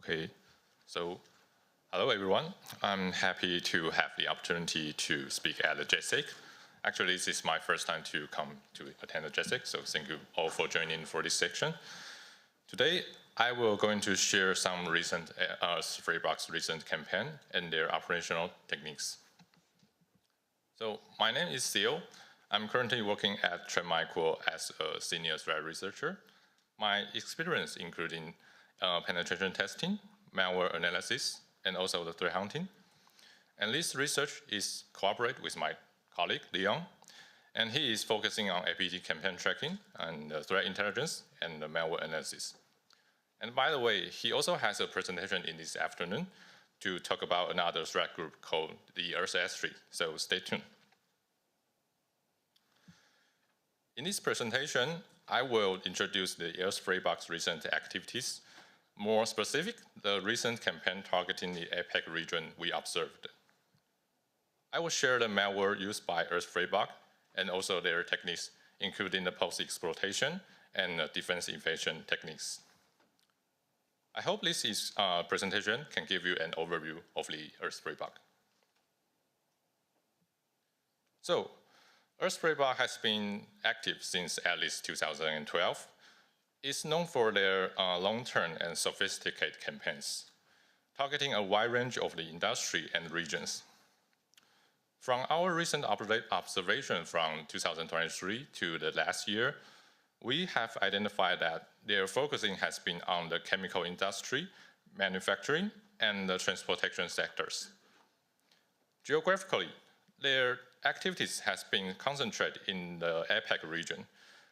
Okay, so hello everyone. I'm happy to have the opportunity to speak at the JSAC. Actually, this is my first time to come to attend the JSAC, so thank you all for joining for this section. Today, I will going to share some recent Freybug's recent campaign and their operational techniques. So my name is Theo. I'm currently working at Chen as a senior threat researcher. My experience including penetration testing, malware analysis, and also the threat hunting. And this research is collaborate with my colleague, Leon, and he is focusing on APT campaign tracking and threat intelligence and the malware analysis. And by the way, he also has a presentation in this afternoon to talk about another threat group called the JSAC2025, so stay tuned. In this presentation, I will introduce the Freybug's recent activities. More specific, the recent campaign targeting the APAC region we observed. I will share the malware used by Freybug and also their techniques, including the post-exploitation and defense evasion techniques. I hope this presentation can give you an overview of the Freybug. So, Freybug has been active since at least 2012. It's known for their long-term and sophisticated campaigns, targeting a wide range of the industry and regions. From our recent observation from 2023 to the last year, we have identified that their focusing has been on the chemical industry, manufacturing, and the transportation sectors. Geographically, their activities has been concentrated in the APAC region,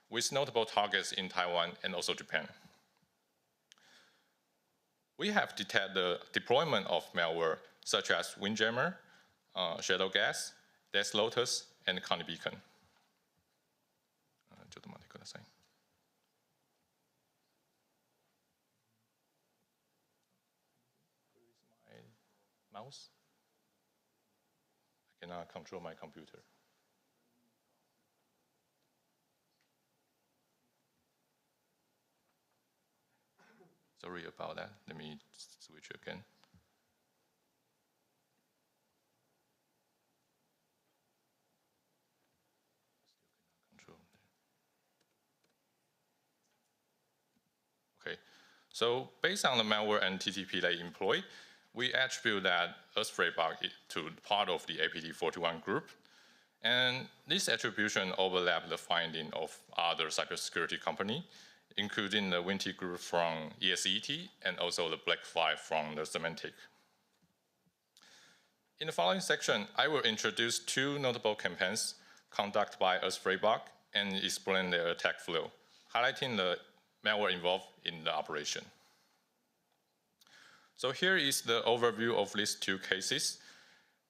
with notable targets in Taiwan and also Japan. We have detected the deployment of malware such as Windjammer, Shadow Gas, Death Lotus, and Connie Beacon. My mouse? I cannot control my computer. Sorry about that. Let me switch again. Okay, so based on the malware and TTP they employ, we attribute that Freybug to part of the APT41 group. And this attribution overlaps the finding of other cybersecurity companies, including the Winty group from ESET and also the Black5 from the Semantic. In the following section, I will introduce two notable campaigns conducted by Freybug and explain their attack flow, highlighting the malware involved in the operation. So here is the overview of these two cases.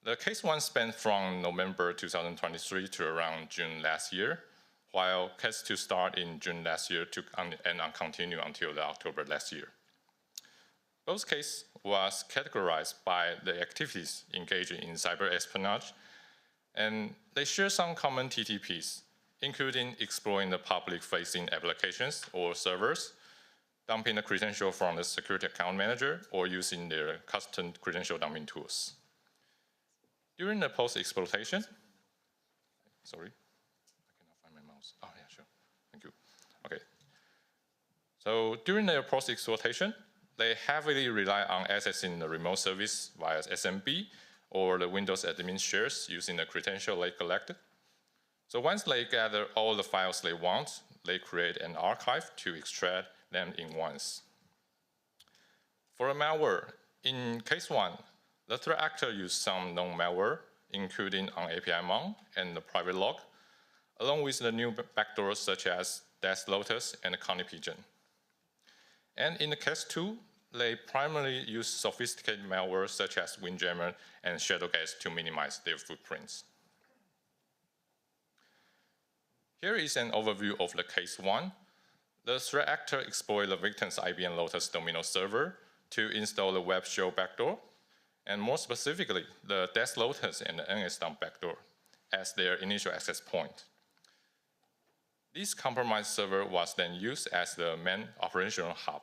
The case one spanned from November 2023 to around June last year, while case 2 started in June last year and continue until October last year. Both cases was categorized by the activities engaged in cyber espionage, and they share some common TTPs, including exploring the public-facing applications or servers, dumping the credential from the security account manager, or using their custom credential dumping tools. During the post-exploitation, sorry. Oh, yeah, sure. Thank you. Okay. So during their post-exploitation, they heavily rely on accessing the remote service via SMB or the Windows admin shares using the credential they collected. So once they gather all the files they want, they create an archive to extract them in once. For a malware, in case 1, the threat actor used some known malware, including on API Mon and the private log, along with the new backdoors such as Death Lotus and Connie Pigeon. And in the case 2, they primarily use sophisticated malware such as Windjammer and Shadow Gas to minimize their footprints. Here is an overview of the case 1. The threat actor exploited the victim's IBM Lotus Domino server to install the web shell backdoor, and more specifically, the Death Lotus and the NSDump backdoor as their initial access point. This compromised server was then used as the main operational hub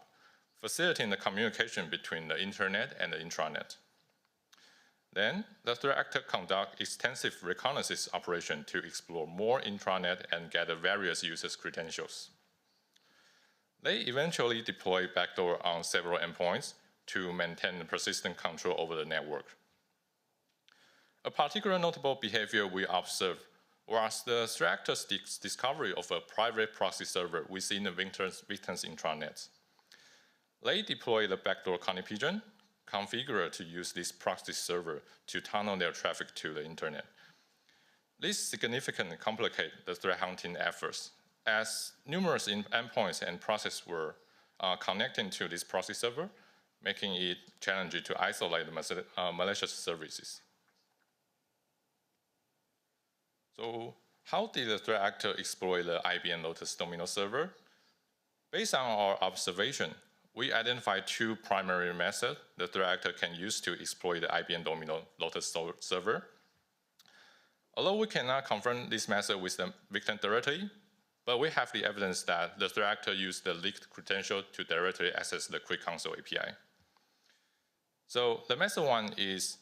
facilitating the communication between the internet and the intranet. Then, the threat actor conducts extensive reconnaissance operation to explore more intranet and gather various users' credentials. They eventually deploy backdoor on several endpoints to maintain persistent control over the network. A particular notable behavior we observed was the threat actor's discovery of a private proxy server within the victim's intranet. They deploy the backdoor Connie pigeon configured to use this proxy server to tunnel their traffic to the internet. This significantly complicates the threat hunting efforts, as numerous endpoints and processes were connecting to this proxy server, making it challenging to isolate the malicious services. So, how did the threat actor exploit the IBM Lotus Domino server? Based on our observation, we identified two primary methods the threat actor can use to exploit the IBM Domino Lotus server. Although we cannot confirm this method with the victim directly, but we have the evidence that the threat actor used the leaked credential to directly access the Quick Console API. So the method one is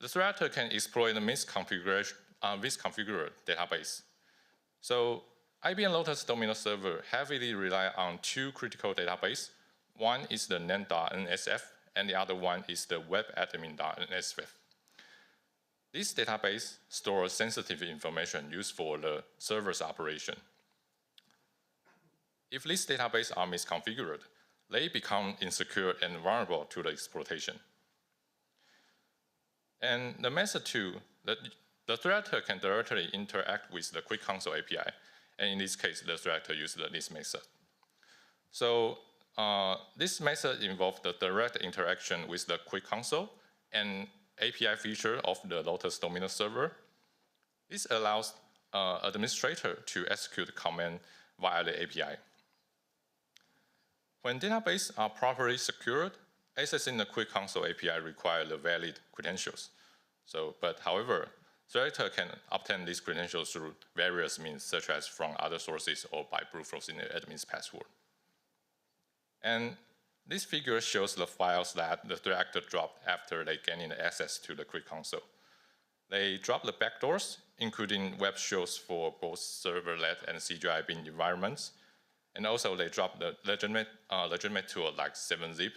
the threat actor can exploit the misconfigured database. So IBM Lotus Domino server heavily rely on two critical databases. One is the name.nsf, and the other one is the webadmin.nsf. This database stores sensitive information used for the server's operation. If these databases are misconfigured, they become insecure and vulnerable to the exploitation. And the method two, the threat actor can directly interact with the Quick Console API, and in this case, the threat actor uses this method. So this method involves the direct interaction with the Quick Console and API feature of the Lotus Domino server. This allows administrator to execute command via the API. When databases are properly secured, accessing the Quick Console API requires the valid credentials. However, threat actor can obtain these credentials through various means, such as from other sources or by brute forcing the admin's password. And this figure shows the files that the threat actor dropped after they gained access to the Quick Console. They dropped the backdoors, including web shells for both serverlet and CGI-bin environments. And also they dropped the legitimate tool like 7-zip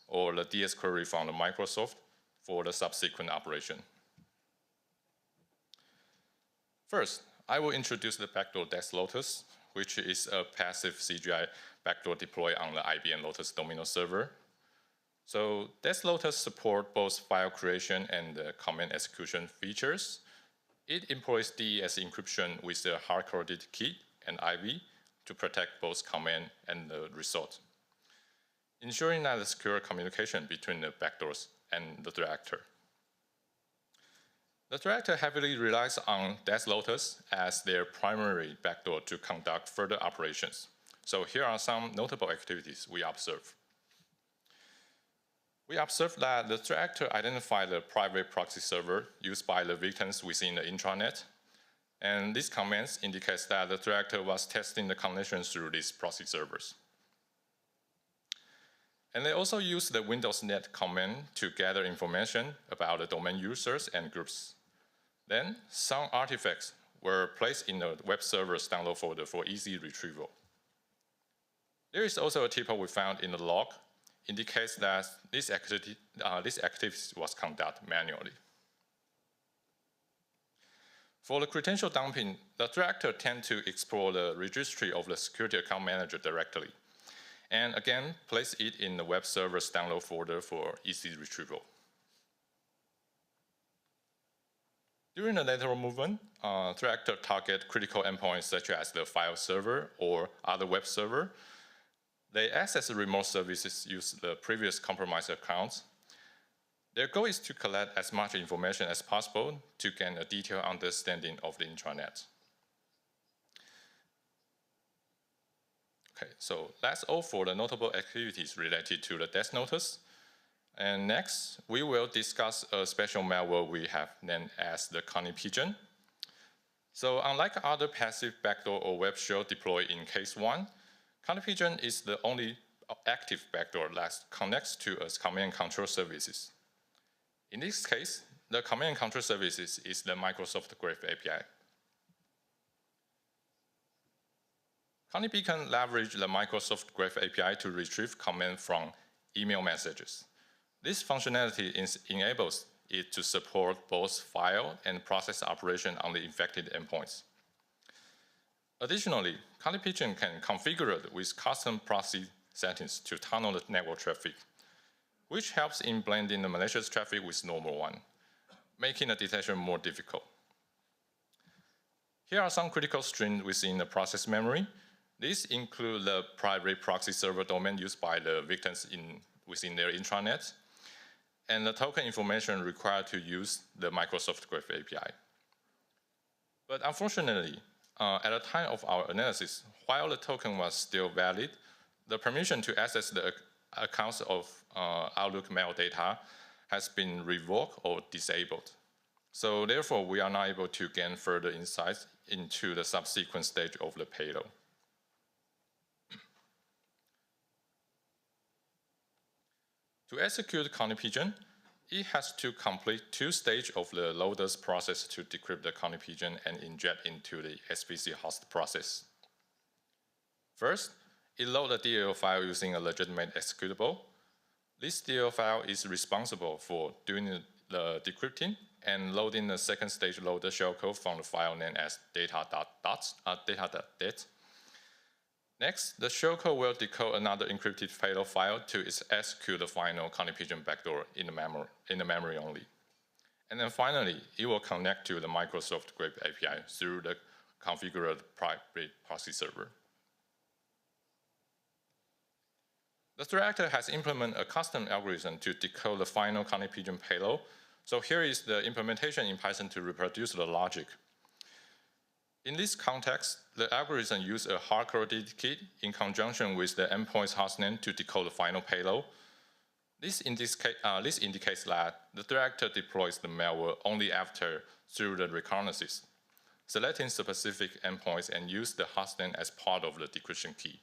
or the DS query from the Microsoft for the subsequent operation. First, I will introduce the backdoor DesLotus, which is a passive CGI backdoor deploy on the IBM Lotus Domino server. So DesLotus supports both file creation and command execution features. It employs DES encryption with the hard-coded key and IV to protect both command and the result, ensuring that the secure communication between the backdoors and the threat actor. The threat actor heavily relies on DesLotus as their primary backdoor to conduct further operations. So here are some notable activities we observed. We observed that the threat actor identified the private proxy server used by the victims within the intranet. And these comments indicate that the threat actor was testing the connections through these proxy servers. And they also used the Windows net command to gather information about the domain users and groups. Then some artifacts were placed in the web server's download folder for easy retrieval. There is also a typo we found in the log, indicates that this activity was conducted manually. For the credential dumping, the threat actor tends to explore the registry of the security account manager directly, and again, place it in the web server's download folder for easy retrieval. During the lateral movement, threat actor target critical endpoints such as the file server or other web server. They access the remote services use the previous compromised accounts. Their goal is to collect as much information as possible to gain a detailed understanding of the intranet. Okay, so that's all for the notable activities related to the DesLotus. And next, we will discuss a special malware we have named as the Connie pigeon. So unlike other passive backdoor or web shell deployed in case one, Connie pigeon is the only active backdoor that connects to a command and control services. In this case, the command and control services is the Microsoft Graph API. Honeybee can leverage the Microsoft Graph API to retrieve commands from email messages. This functionality enables it to support both file and process operation on the infected endpoints. Additionally, Pigeon can configure it with custom proxy settings to tunnel the network traffic, which helps in blending the malicious traffic with normal one, making the detection more difficult. Here are some critical strings within the process memory. These include the private proxy server domain used by the victims within their intranet, and the token information required to use the Microsoft Graph API. But unfortunately, at the time of our analysis, while the token was still valid, the permission to access the accounts of Outlook mail data has been revoked or disabled. So therefore, we are not able to gain further insights into the subsequent stage of the payload. To execute Pigeon, it has to complete two stages of the loader's process to decrypt the Pigeon and inject into the SVC host process. First, it loads the DLL file using a legitimate executable. This DLL file is responsible for doing the decrypting and loading the second stage loader shellcode from the file named as data.dat. Next, the shellcode will decode another encrypted payload file to execute the final Pigeon backdoor in the memory only. And then finally, it will connect to the Microsoft Graph API through the configured private proxy server. The threat actor has implemented a custom algorithm to decode the final Pigeon payload. So here is the implementation in Python to reproduce the logic. In this context, the algorithm uses a hard-coded key in conjunction with the endpoint's hostname to decode the final payload. This indicates that the threat actor deploys the malware only after through the reconnaissance, selecting specific endpoints and use the hostname as part of the decryption key.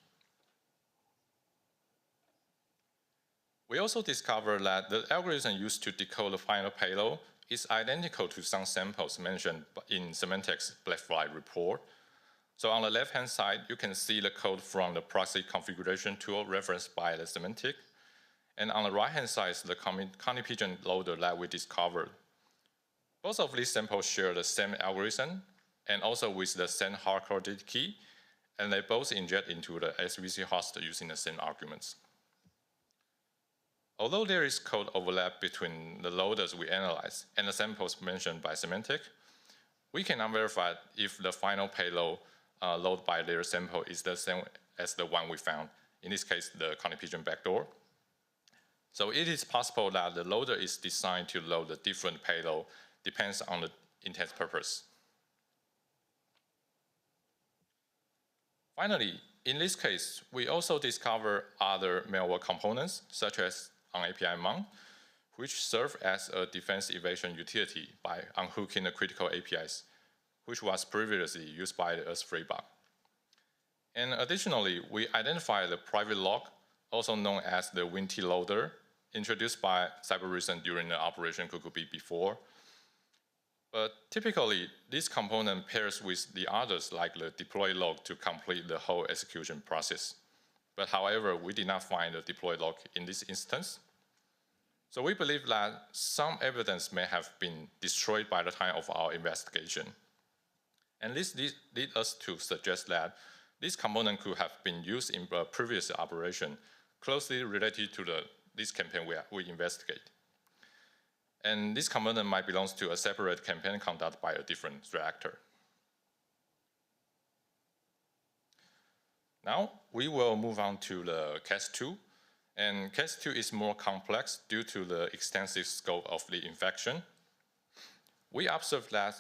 We also discovered that the algorithm used to decode the final payload is identical to some samples mentioned in Symantec's Black Flag report. So on the left-hand side, you can see the code from the proxy configuration tool referenced by the Symantec. And on the right-hand side is the Pigeon loader that we discovered. Both of these samples share the same algorithm and also with the same hard-coded key, and they both inject into the SVC host using the same arguments. Although there is code overlap between the loaders we analyzed and the samples mentioned by Symantec, we cannot verify if the final payload loaded by their sample is the same as the one we found, in this case, the Pigeon backdoor. So it is possible that the loader is designed to load a different payload, depends on the intent purpose. Finally, in this case, we also discover other malware components, such as on-API mount, which serve as a defense evasion utility by unhooking the critical APIs, which was previously used by us Freybug. And additionally, we identify the private log, also known as the Winty loader, introduced by Cybereason during the Operation Cuckoo before. But typically, this component pairs with the others like the deploy log to complete the whole execution process. But however, we did not find the deploy log in this instance. So we believe that some evidence may have been destroyed by the time of our investigation. And this leads us to suggest that this component could have been used in a previous operation closely related to this campaign we investigate. And this component might belong to a separate campaign conducted by a different threat actor. Now, we will move on to the case 2. And case 2 is more complex due to the extensive scope of the infection. We observed that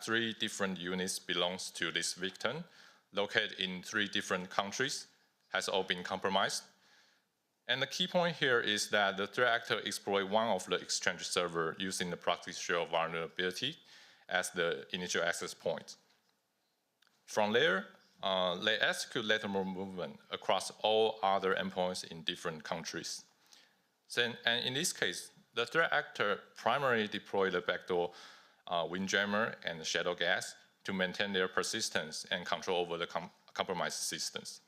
three different units belongs to this victim, located in 3 different countries, has all been compromised. And the key point here is that the threat actor exploited one of the exchange server using the proxy shell vulnerability as the initial access point. From there, they execute lateral movement across all other endpoints in different countries. And in this case, the threat actor primarily deploy the backdoor windjammer and shadow gas to maintain their persistence and control over the compromised systems.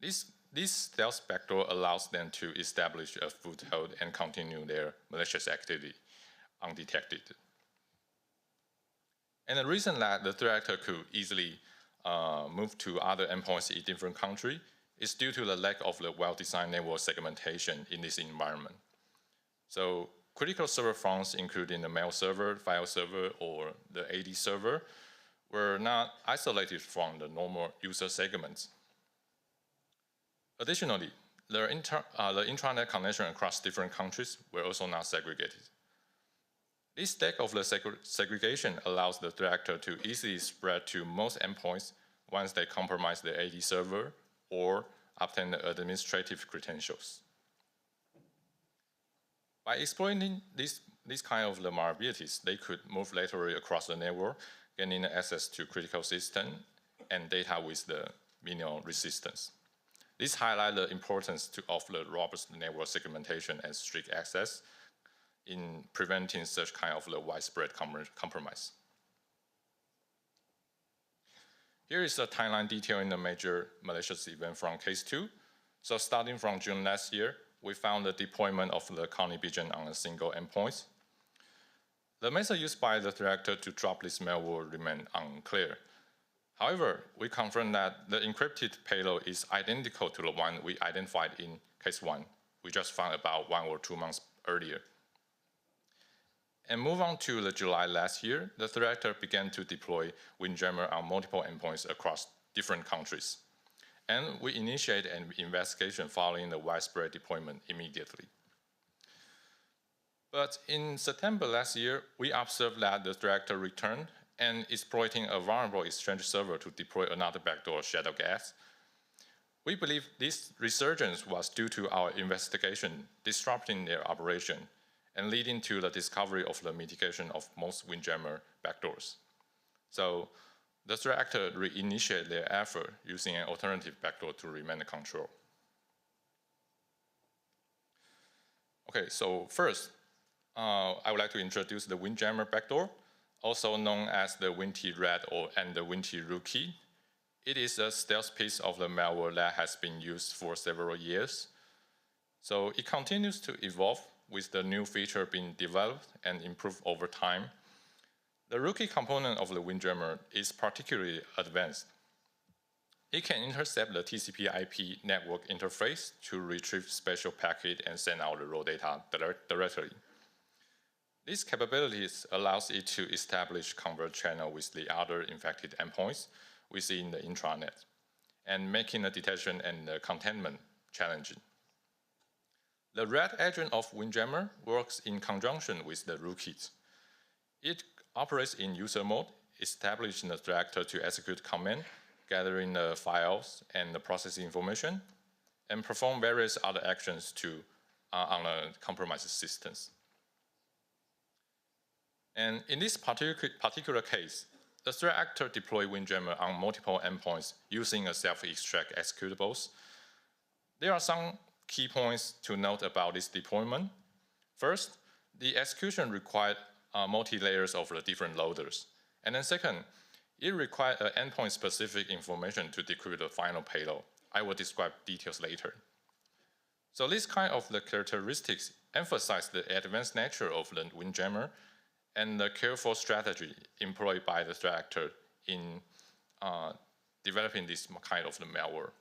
This stealth backdoor allows them to establish a foothold and continue their malicious activity undetected. And the reason that the threat actor could easily move to other endpoints in different countries is due to the lack of the well-designed network segmentation in this environment. So critical server farms, including the mail server, file server, or the AD server, were not isolated from the normal user segments. Additionally, the intranet connection across different countries were also not segregated. This lack of the segregation allows the threat actor to easily spread to most endpoints once they compromise the AD server or obtain the administrative credentials. By exploiting this kind of the vulnerabilities, they could move laterally across the network, gaining access to critical systems and data with the minimal resistance. This highlights the importance of the robust network segmentation and strict access in preventing such kind of the widespread compromise. Here is a timeline detailing the major malicious event from case 2. So starting from June last year, we found the deployment of the Connie Pigeon on a single endpoint. The method used by the threat actor to drop this malware remained unclear. However, we confirmed that the encrypted payload is identical to the one we identified in case 1. We just found about 1 or 2 months earlier. And move on to the July last year, the threat actor began to deploy Windjammer on multiple endpoints across different countries. And we initiated an investigation following the widespread deployment immediately. But in September last year, we observed that the threat actor returned and exploiting a vulnerable Exchange server to deploy another backdoor shadow gas. We believe this resurgence was due to our investigation disrupting their operation and leading to the discovery of the mitigation of most Windjammer backdoors. So the threat actor reinitiated their effort using an alternative backdoor to remain in control. Okay, so first, I would like to introduce the Windjammer backdoor, also known as the WinT-Red and the WinT-Rookie. It is a stealth piece of the malware that has been used for several years. So it continues to evolve with the new feature being developed and improved over time. The Rookie component of the Windjammer is particularly advanced. It can intercept the TCP/IP network interface to retrieve special packet and send out the raw data directly. These capabilities allows it to establish convert channel with the other infected endpoints within the intranet, and making the detection and the containment challenging. The Red agent of Windjammer works in conjunction with the Rookies. It operates in user mode, establishing the threat actor to execute command, gathering the files and the processing information, and perform various other actions on the compromised systems. And in this particular case, the threat actor deployed Windjammer on multiple endpoints using a self-extract executables. There are some key points to note about this deployment. First, the execution required multi-layers of the different loaders. And then second, it required endpoint-specific information to decrypt the final payload. I will describe details later. So this kind of the characteristics emphasize the advanced nature of the Windjammer and the careful strategy employed by the threat actor in developing this kind of the malware.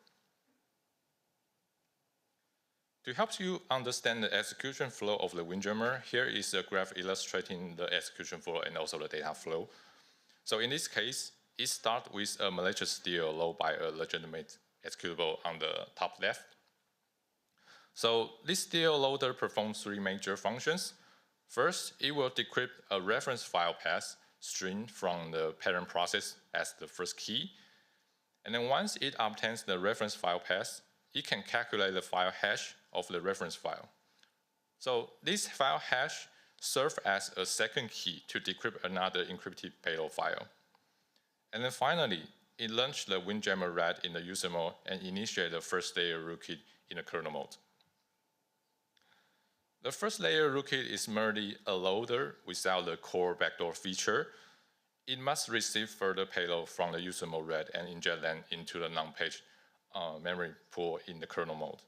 To help you understand the execution flow of the Windjammer, here is a graph illustrating the execution flow and also the data flow. So in this case, it starts with a malicious DLL by a legitimate executable on the top left. So this DLL loader performs 3 major functions. First, it will decrypt a reference file path string from the parent process as the first key. And then once it obtains the reference file path, it can calculate the file hash of the reference file. So this file hash serves as a second key to decrypt another encrypted payload file. And then finally, it launched the Windjammer red in the user mode and initiated the first layer rootkit in the kernel mode. The first layer rootkit is merely a loader without the core backdoor feature. It must receive further payload from the user mode red and inject them into the non-page memory pool in the kernel mode,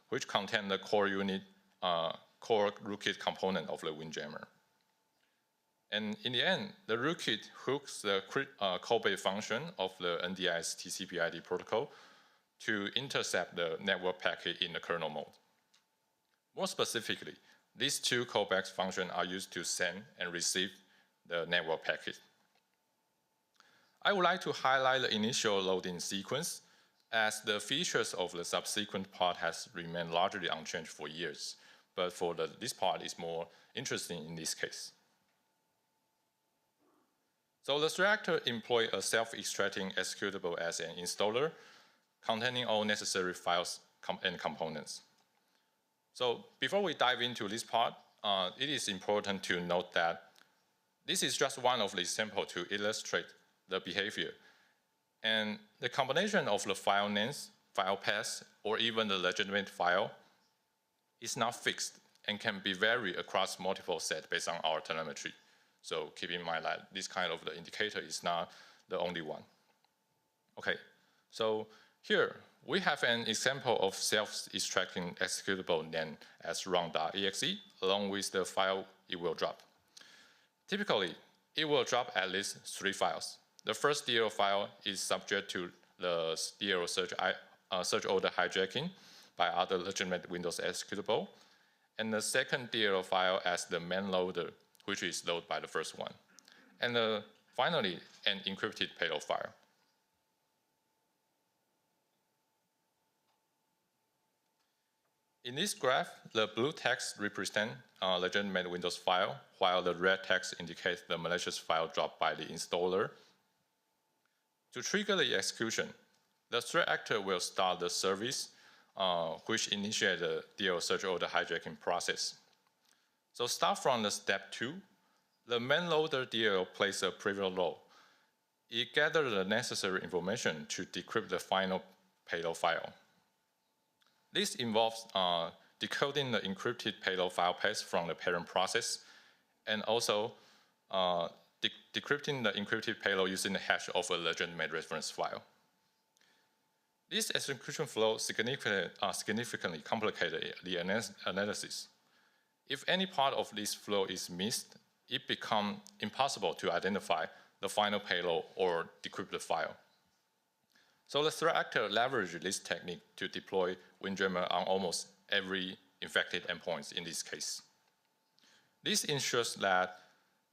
which contain the core unit, core rootkit component of the Windjammer. And in the end, the rootkit hooks the callback function of the NDIS TCP/ID protocol to intercept the network packet in the kernel mode. More specifically, these two callback functions are used to send and receive the network packet. I would like to highlight the initial loading sequence, as the features of the subsequent part has remained largely unchanged for years, but for this part is more interesting in this case. So the threat actor employs a self-extracting executable as an installer, containing all necessary files and components. So before we dive into this part, it is important to note that this is just one of the examples to illustrate the behavior. And the combination of the file names, file paths, or even the legitimate file is not fixed and can be varied across multiple sets based on our telemetry. So keep in mind that this kind of the indicator is not the only one. Okay, so here we have an example of self-extracting executable named as run.exe along with the file it will drop. Typically, it will drop at least 3 files. The first DLL file is subject to the DLL search order hijacking by other legitimate Windows executable, and the second DLL file as the main loader, which is loaded by the first one. And finally, an encrypted payload file. In this graph, the blue text represents a legitimate Windows file, while the red text indicates the malicious file dropped by the installer. To trigger the execution, the threat actor will start the service, which initiates the DLL search order hijacking process. So start from the step 2. The main loader DLL plays a previous role. It gathers the necessary information to decrypt the final payload file. This involves decoding the encrypted payload file path from the parent process, and also decrypting the encrypted payload using the hash of a legitimate reference file. This execution flow significantly complicated the analysis. If any part of this flow is missed, it becomes impossible to identify the final payload or decrypt the file. So the threat actor leveraged this technique to deploy Windjammer on almost every infected endpoint in this case. This ensures that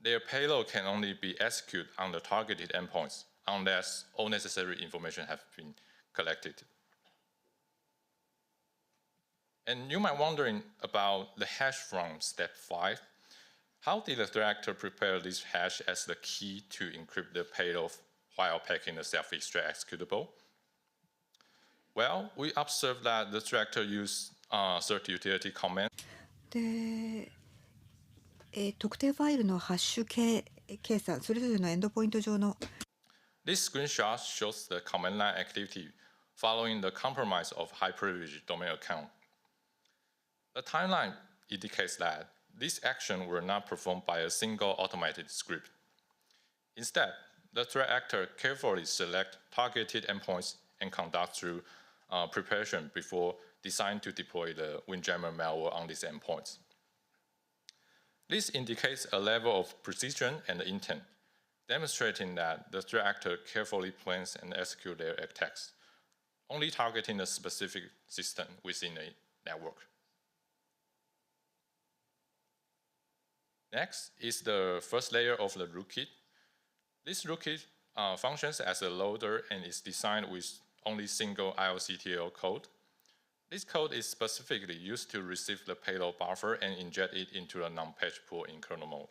their payload can only be executed on the targeted endpoints unless all necessary information has been collected. And you might be wondering about the hash from step 5. How did the threat actor prepare this hash as the key to encrypt the payload while packing the self-extract executable? Well, we observed that the threat actor used cert utility command. で、特定ファイルのハッシュ計算、それぞれのエンドポイント上の This screenshot shows the command line activity following the compromise of high-privilege domain account. The timeline indicates that this action were not performed by a single automated script. Instead, the threat actor carefully selects targeted endpoints and conducts through preparation before deciding to deploy the Windjammer malware on these endpoints. This indicates a level of precision and intent, demonstrating that the threat actor carefully plans and executes their attacks, only targeting a specific system within a network. Next is the first layer of the rootkit. This rootkit functions as a loader and is designed with only single IOCTL code. This code is specifically used to receive the payload buffer and inject it into a non-page pool in kernel mode.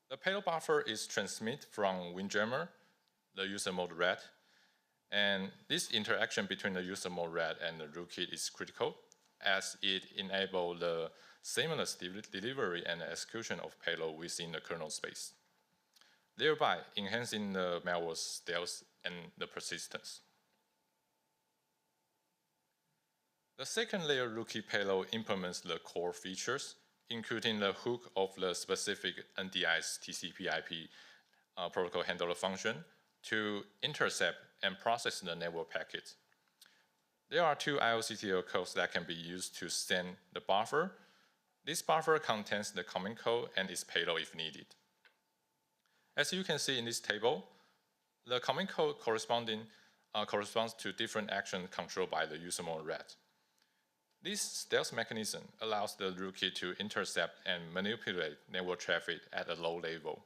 The payload buffer is transmitted from Windjammer, the user mode red, and this interaction between the user mode red and the rootkit is critical, as it enables the seamless delivery and execution of payload within the kernel space. thereby enhancing the malware's stealth and the persistence. The second layer rookie payload implements the core features, including the hook of the specific NDI's TCP/IP protocol handler function to intercept and process the network packets. There are two IOCTL codes that can be used to send the buffer. This buffer contains the command code and its payload if needed. As you can see in this table, the command code corresponds to different actions controlled by the user mode red. This stealth mechanism allows the rookie to intercept and manipulate network traffic at a low level,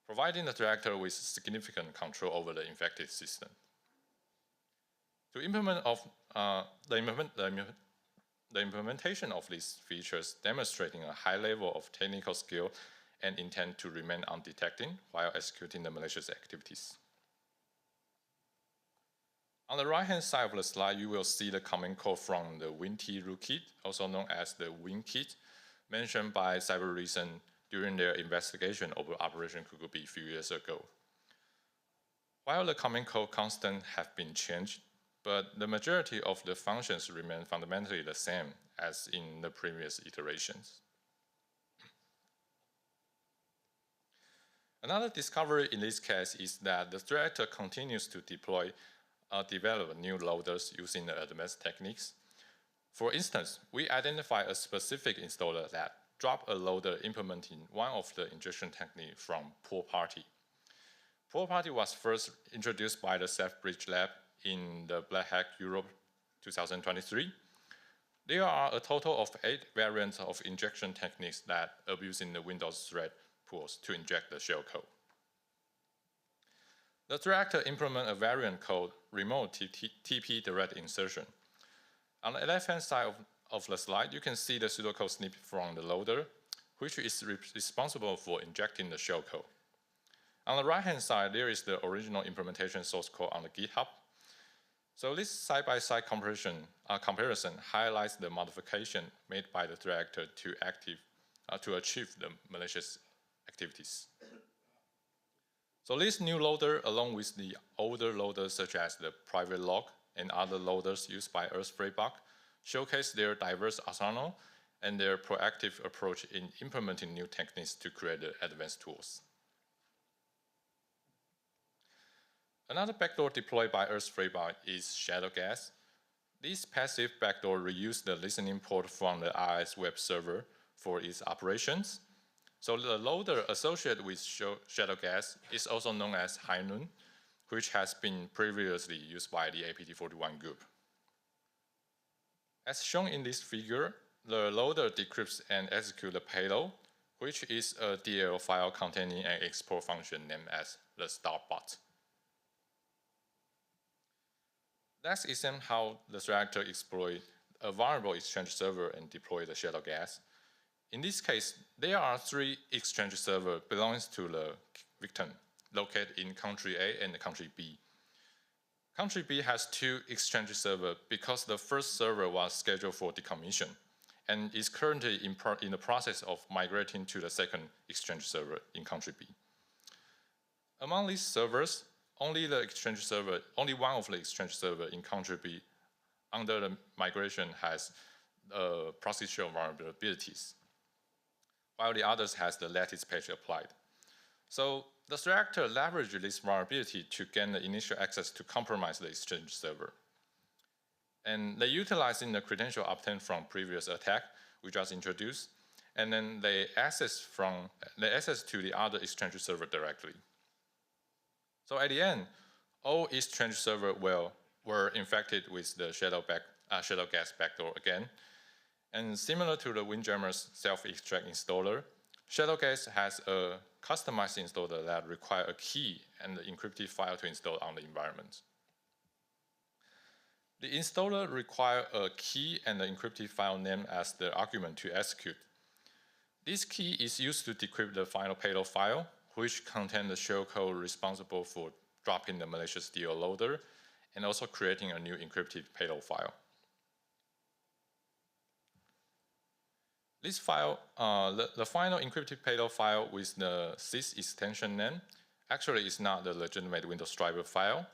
providing the threat actor with significant control over the infected system. To implement the implementation of these features demonstrating a high level of technical skill and intent to remain undetected while executing the malicious activities. On the right-hand side of the slide, you will see the command code from the WinT rootkit, also known as the WinKit, mentioned by CyberReason during their investigation of Operation Kukubi a few years ago. While the command code constants have been changed, but the majority of the functions remain fundamentally the same as in the previous iterations. Another discovery in this case is that the threat actor continues to develop new loaders using the advanced techniques. For instance, we identify a specific installer that dropped a loader implementing one of the injection techniques from Pool Party. Pool Party was first introduced by the SafeBridge Lab in the Black Hat Europe 2023. There are a total of 8 variants of injection techniques that abusing the Windows threat pools to inject the shellcode. The threat actor implements a variant called remote TP direct insertion. On the left-hand side of the slide, you can see the pseudocode snippet from the loader, which is responsible for injecting the shellcode. On the right-hand side, there is the original implementation source code on the GitHub. So this side-by-side comparison highlights the modification made by the threat actor to achieve the malicious activities. So this new loader, along with the older loaders such as the private log and other loaders used by Freybug, showcase their diverse arsenal and their proactive approach in implementing new techniques to create the advanced tools. Another backdoor deployed by Freybug is Shadow Gas. This passive backdoor reuses the listening port from the RIS web server for its operations. So the loader associated with Shadow Gas is also known as Hainun, which has been previously used by the APT41 group. As shown in this figure, the loader decrypts and executes the payload, which is a DLL file containing an export function named as the startbot. Let's examine how the threat actor exploits a vulnerable exchange server and deploy the Shadow Gas. In this case, there are 3 exchange servers belonging to the victim, located in country A and country B. Country B has 2 exchange servers because the first server was scheduled for decommission and is currently in the process of migrating to the second exchange server in country B. Among these servers, only one of the exchange servers in country B under the migration has procedural vulnerabilities, while the others has the lattice patch applied. So the threat actor leverages this vulnerability to gain the initial access to compromise the exchange server. And they utilizing the credential obtained from previous attack we just introduced, and then they access to the other exchange server directly. So at the end, all exchange servers were infected with the Shadow Gas backdoor again. And similar to the Windjammer's self-extract installer, Shadow Gas has a customized installer that requires a key and the encrypted file to install on the environment. The installer requires a key and the encrypted file name as the argument to execute. This key is used to decrypt the final payload file, which contains the shellcode responsible for dropping the malicious DL loader and also creating a new encrypted payload file. This file, the final encrypted payload file with the sys extension name, actually is not the legitimate Windows driver file.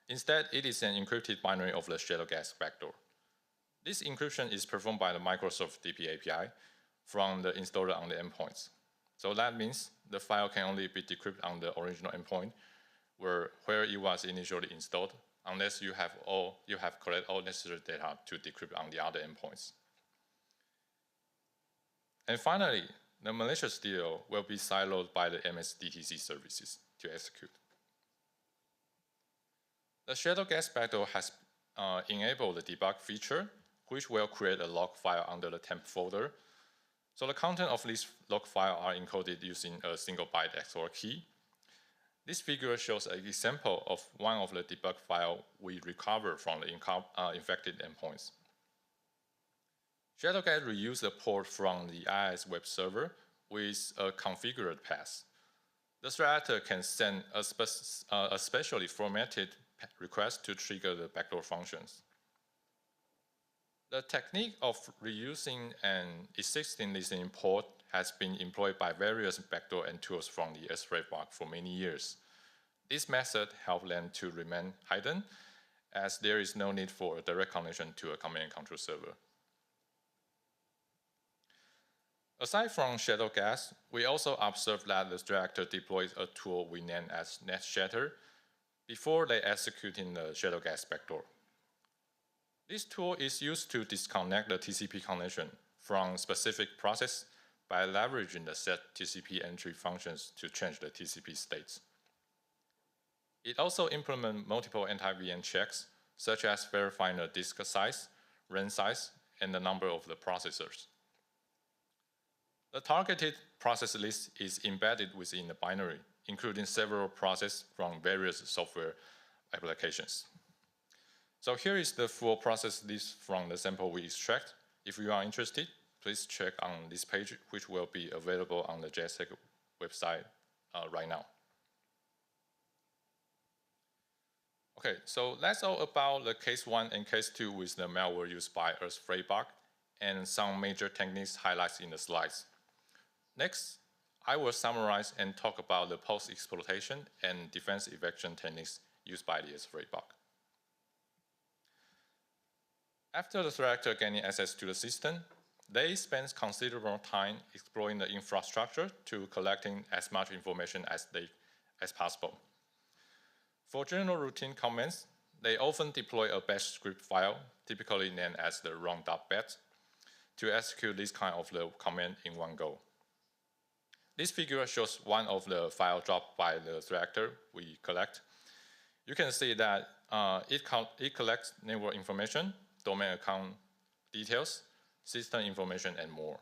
Instead, it is an encrypted binary of the shadow gas backdoor. This encryption is performed by the Microsoft DP API from the installer on the endpoints. So that means the file can only be decrypted on the original endpoint where it was initially installed, unless you have collected all necessary data to decrypt on the other endpoints. And finally, the malicious DLL will be siloed by the MSDTC services to execute. The shadow gas backdoor has enabled the debug feature, which will create a log file under the temp folder. So the content of this log file are encoded using a single byte XOR key. This figure shows an example of one of the debug files we recovered from the infected endpoints. Shadowcat reused the port from the IIS web server with a configured path. The threat actor can send a specially formatted request to trigger the backdoor functions. The technique of reusing and existing listening port has been employed by various backdoor and tools from the Freybug for many years. This method helps them to remain hidden, as there is no need for a direct connection to a command and control server. Aside from shadow gas, we also observed that the threat actor deploys a tool we name as NetShatter before they executing the shadow gas backdoor. This tool is used to disconnect the TCP connection from specific process by leveraging the set TCP entry functions to change the TCP states. It also implements multiple anti-VM checks, such as verifying the disk size, RAM size, and the number of the processors. The targeted process list is embedded within the binary, including several processes from various software applications. So here is the full process list from the sample we extract. If you are interested, please check on this page, which will be available on the JSAC website right now. Okay, so that's all about the case 1 and case 2 with the malware used by us Freybug, and some major techniques highlights in the slides. Next, I will summarize and talk about the post-exploitation and defense evasion techniques used by the Freybug. After the threat actor gaining access to the system, they spend considerable time exploring the infrastructure to collecting as much information as possible. For general routine commands, they often deploy a bash script file, typically named as the run.bat, to execute this kind of the command in one go. This figure shows one of the files dropped by the threat actor we collect. You can see that it collects network information, domain account details, system information, and more.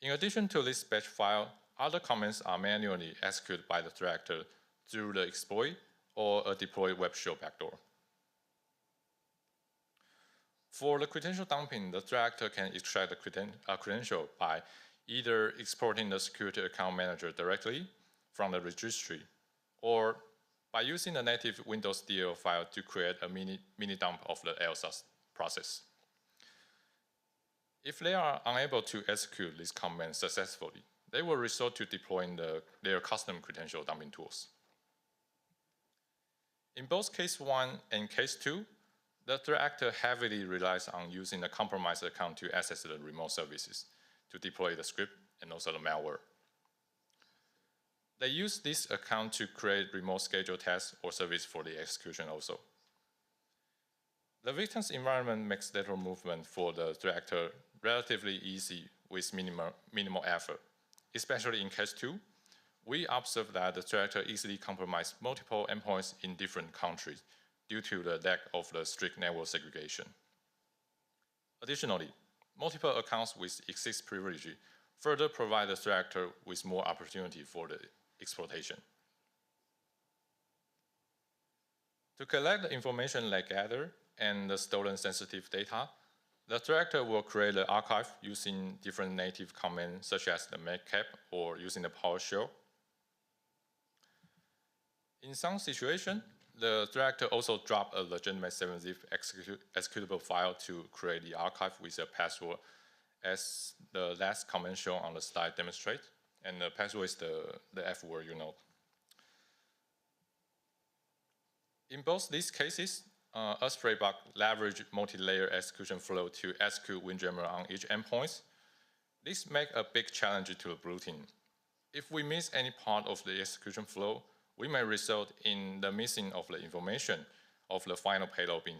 In addition to this batch file, other commands are manually executed by the threat actor through the exploit or a deployed web shell backdoor. For the credential dumping, the threat actor can extract the credential by either exporting the security account manager directly from the registry, or by using the native Windows DLL file to create a mini dump of the LSAS process. If they are unable to execute this command successfully, they will resort to deploying their custom credential dumping tools. In both case 1 and case 2, the threat actor heavily relies on using a compromised account to access the remote services, to deploy the script and also the malware. They use this account to create remote schedule tasks or service for the execution also. The victim's environment makes lateral movement for the threat actor relatively easy with minimal effort. Especially in case 2, we observe that the threat actor easily compromised multiple endpoints in different countries due to the lack of the strict network segregation. Additionally, multiple accounts with excess privilege further provide the threat actor with more opportunity for the exploitation. To collect the information they gather and the stolen sensitive data, the threat actor will create an archive using different native commands such as the makecap or using the PowerShell. In some situations, the director also dropped a legitimate 7-zip executable file to create the archive with a password, as the last comment shown on the slide demonstrate. And the password is the F word, you know. In both these cases, us Freybug leverage multi-layer execution flow to execute Windjammer on each endpoint. This makes a big challenge to the blue team. If we miss any part of the execution flow, we may result in the missing of the information of the final payload being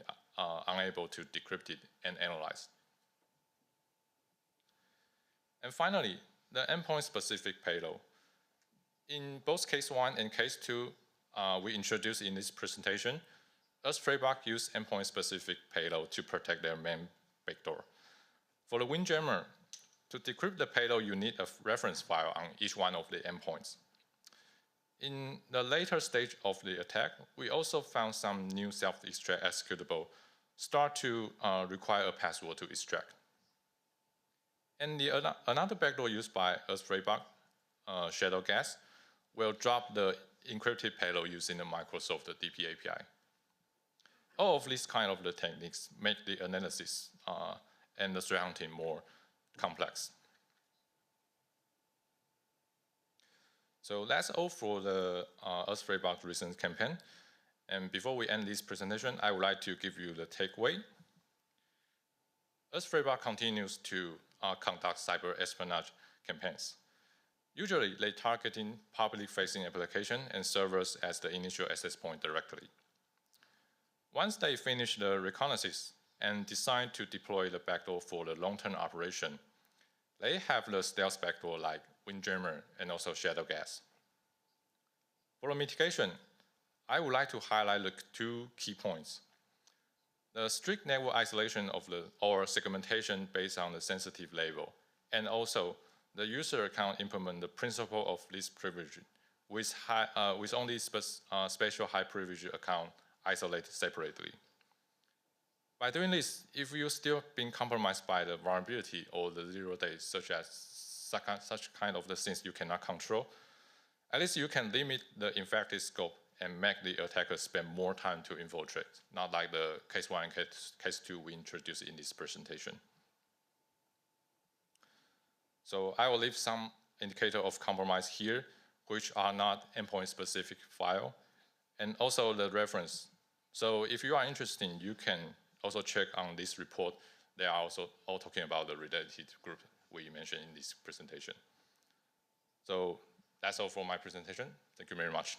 unable to decrypt it and analyze. And finally, the endpoint-specific payload. In both case 1 and case 2, we introduced in this presentation, us Freybug use endpoint-specific payload to protect their main backdoor. For the Windjammer, to decrypt the payload, you need a reference file on each one of the endpoints. In the later stage of the attack, we also found some new self-extract executable start to require a password to extract. And another backdoor used by us Freybug, Shadow Gas, will drop the encrypted payload using the Microsoft DP API. All of these kind of the techniques make the analysis and the threat hunting more complex. So that's all for the us Freybug recent campaign. And before we end this presentation, I would like to give you the takeaway. Us Freybug continues to conduct cyber espionage campaigns. Usually, they targeting public-facing application and servers as the initial access point directly. Once they finish the reconnaissance and decide to deploy the backdoor for the long-term operation, they have the stealth backdoor like Windjammer and also Shadow Gas. For the mitigation, I would like to highlight the 2 key points. The strict network isolation of or segmentation based on the sensitive level, and also the user account implement the principle of least privilege with only special high privilege account isolated separately. By doing this, if you're still being compromised by the vulnerability or the 0 days, such as such kind of the things you cannot control, at least you can limit the infected scope and make the attacker spend more time to infiltrate, not like the case 1 and case 2 we introduced in this presentation. So I will leave some indicator of compromise here, which are not endpoint-specific file, and also the reference. So if you are interested, you can also check on this report. They are also all talking about the related group we mentioned in this presentation. So that's all for my presentation. Thank you very much.